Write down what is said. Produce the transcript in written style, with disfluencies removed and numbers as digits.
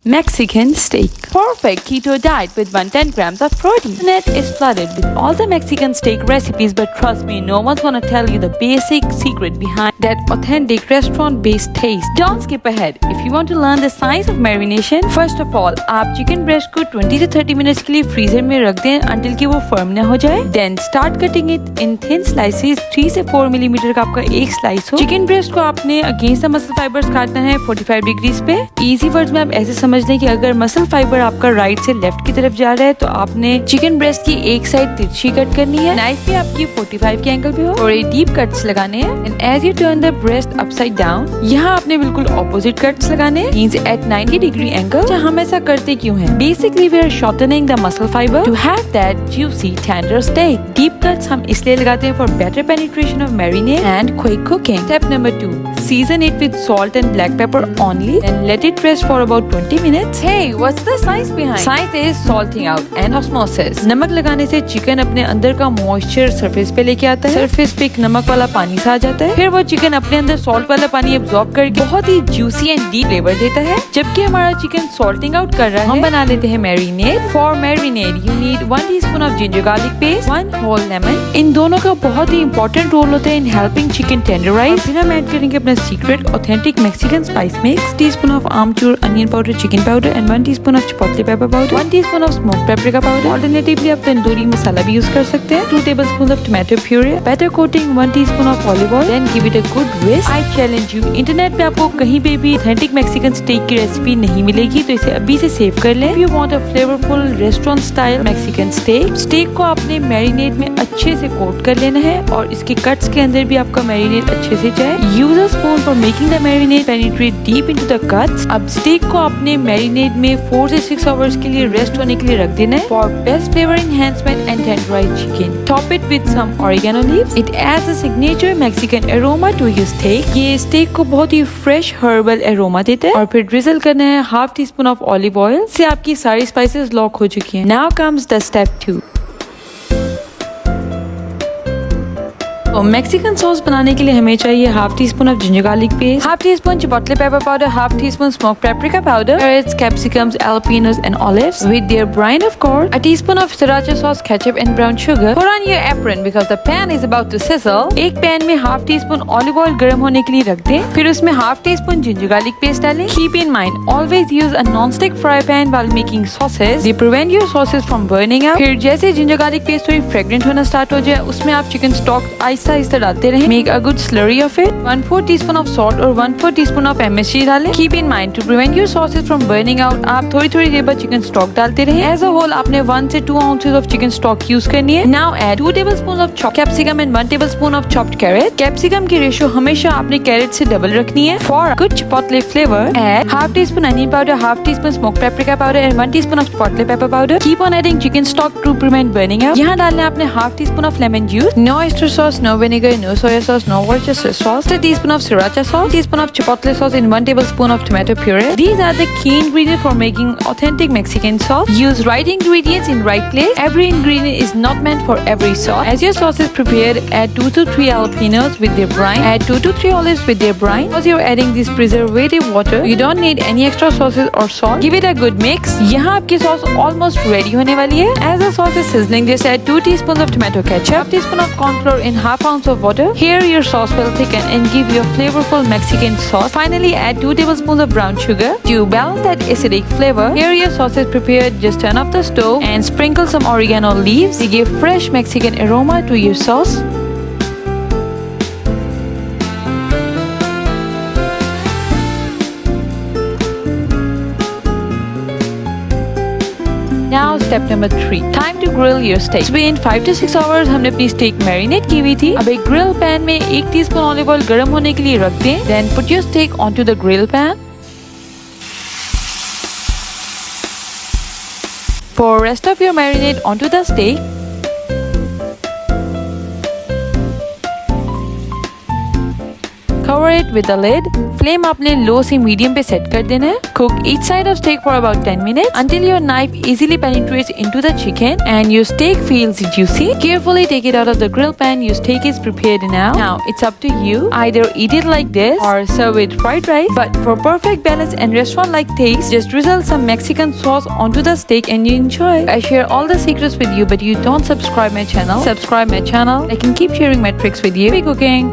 Mexican steak. Perfect keto diet with 110 grams of protein. The net is flooded with all the Mexican steak recipes, but trust me, no one's gonna tell you the basic secret behind that authentic restaurant-based taste. Don't skip ahead. If you want to learn the science of marination, first of all, आप chicken breast को 20 से 30 minutes के लिए freezer में रख दें until कि वो firm ना हो जाए. Then start cutting it in thin slices. 3 से 4 millimeter का आपका एक slice हो. Chicken breast को आपने against the muscle fibers काटना है 45 degrees पे. Easy words में आप ऐसे समझ लें कि अगर मसल फाइबर आपका राइट से लेफ्ट की तरफ जा रहा है तो आपने चिकन ब्रेस्ट की एक साइड तिरछी कट करनी है. नाइफ भी आपकी 45 के एंगल पे हो और ये डीप कट्स लगाने हैं. And as you turn the breast upside down, यहाँ आपने बिल्कुल ऑपोजिट कट्स लगाने हैं, मींस एट 90 डिग्री एंगल. हम ऐसा करते क्यों हैं? Basically we are shortening the muscle fibre to have that juicy tender steak. Deep cuts हम इसलिए लगाते हैं for better penetration of marinate and quick cooking. Step number 2, season it with salt and black pepper only and let it rest for about 20 minutes. Hey, what's the science behind? Science is salting out and osmosis. नमक लगाने से chicken अपने अंदर का moisture surface पे लेके आता है. सरफेस पे एक नमक वाला पानी सा आ जाता है. फिर वो चिकन अपने अंदर सॉल्ट वाला पानी एब्जॉर्ब करके बहुत ही जूसी एंड डीप फ्लेवर देता है. जबकि हमारा चिकन सॉल्टिंग आउट कर रहा है, हम बना लेते हैं marinate. For marinate you need 1 teaspoon of ginger garlic paste, 1 whole lemon. इन दोनों का बहुत ही इंपॉर्टेंट रोल होता है इन हेल्पिंग चिकन टेंडराइज. फिर हम ऐड करेंगे अपना secret authentic Mexican spice mix, teaspoon of amchur onion powder, chicken powder and 1 teaspoon of chipotle pepper powder, 1 teaspoon of smoke paprika powder. Alternatively आप तंदूरी मसाला भी यूज कर सकते हैं. 2 tablespoon of tomato puree, batter coating 1 teaspoon of olive oil. Then give it a good whisk. I challenge you, internet पे आपको कहीं पे भी ऑथेंटिक मैक्सिकन स्टेक की रेसिपी नहीं मिलेगी, तो इसे अभी से सेव कर लें. You want a flavourful restaurant style Mexican steak को आपने मैरिनेट में अच्छे से कोट कर लेना है और इसके कट्स के अंदर भी आपका मैरिनेट अच्छे से जाए. Use a spoon for making the marinate penetrate deep into the cuts. अब स्टेक को आपने मैरिनेट में 4 से 6 आवर्स के लिए रेस्ट होने के लिए रख देना है for best flavour enhancement and tenderise chicken. Top it with some oregano leaves. It adds a signature Mexican aroma to your steak. ये स्टेक को बहुत ही फ्रेश हर्बल एरोमा देता है. और फिर ड्रिजल करना है half tea spoon of olive oil. से आपकी सारी स्पाइसेस लॉक हो चुकी हैं. Now comes the step 2. Mexican sauce बनाने के लिए हमें चाहिए half tea spoon of ginger garlic paste, half tea spoon chipotle pepper powder, half tea spoon smoke paprika powder, carrots, capsicums, jalapenos and olives with their brine of course, a teaspoon of sriracha sauce, ketchup and brown sugar. Put on your apron because the pan is about to sizzle. एक pan में half tea spoon olive oil गर्म होने के लिए रख दें. फिर उसमें half tea spoon ginger garlic paste डालें. Keep in mind, always use a non-stick fry pan while making sauces. They prevent your sauces from burning out. फिर जैसे जिंजर गार्लिक पेस्ट थोड़ी फ्रेग्रेंट होना स्टार्ट हो जाए, उसमें आप चिकन स्टॉक आहिस्ता डालते रहें. Make a good slurry of it. 1/4 teaspoon of salt और 1/4 teaspoon of MSG डालें. Keep in mind to prevent your sauces from burning out, आप थोड़ी देर बाद चिकन स्टॉक डालते रहें. As a whole आपने 1 से 2 ounces of chicken stock use करनी है. Now add 2 tablespoons of chopped capsicum and 1 tablespoon of chopped carrot. Capsicum की रेशो हमेशा आपने कैरेट से डबल रखनी है. For a good chipotle flavor, add half teaspoon onion powder, half teaspoon smoked paprika powder and 1 teaspoon of chipotle pepper powder. Keep on adding chicken stock to prevent burning out. यहाँ डालना है आपने half teaspoon of lemon juice. No oyster sauce, no vinegar, no soy sauce, no Worcestershire sauce, a teaspoon of sriracha sauce, teaspoon of chipotle sauce and 1 tablespoon of tomato puree. These are the key ingredients for making authentic Mexican sauce. Use right ingredients in right place. Every ingredient is not meant for every sauce. As your sauce is prepared, add 2 to 3 jalapenos with their brine. Add 2 to 3 olives with their brine. Because you're adding this preservative water, you don't need any extra sauces or salt. Give it a good mix. यहाँ आपकी sauce almost ready होने वाली है. As the sauce is sizzling, just add 2 teaspoons of tomato ketchup, 1 teaspoon of corn flour in half ounce of water. Here your sauce will thicken and give you a flavorful Mexican sauce. Finally, add 2 tablespoons of brown sugar to balance that acidic flavor. Here your sauce is prepared. Just turn off the stove and sprinkle some oregano leaves to give fresh Mexican aroma to your sauce. Now step number 3. Time to grill your steak. It's been 5 to 6 hours हमने अपनी steak marinate की हुई थी. अब एक grill pan में 1 teaspoon olive oil गर्म होने के लिए रख दें. Then put your steak onto the grill pan. Pour rest of your marinade onto the steak. Cover Cover it with a lid. Flame आपने low से medium पे set कर देना है. Cook each side of steak for about 10 minutes until your knife easily penetrates into the chicken and your steak feels juicy. Carefully take it out of the grill pan. Your steak is prepared now. Now it's up to you. Either eat it like this or serve with fried rice. But for perfect balance and restaurant-like taste, just drizzle some Mexican sauce onto the steak and you enjoy. I share all the secrets with you, but you don't subscribe my channel. Subscribe my channel. I can keep sharing my tricks with you. Happy cooking!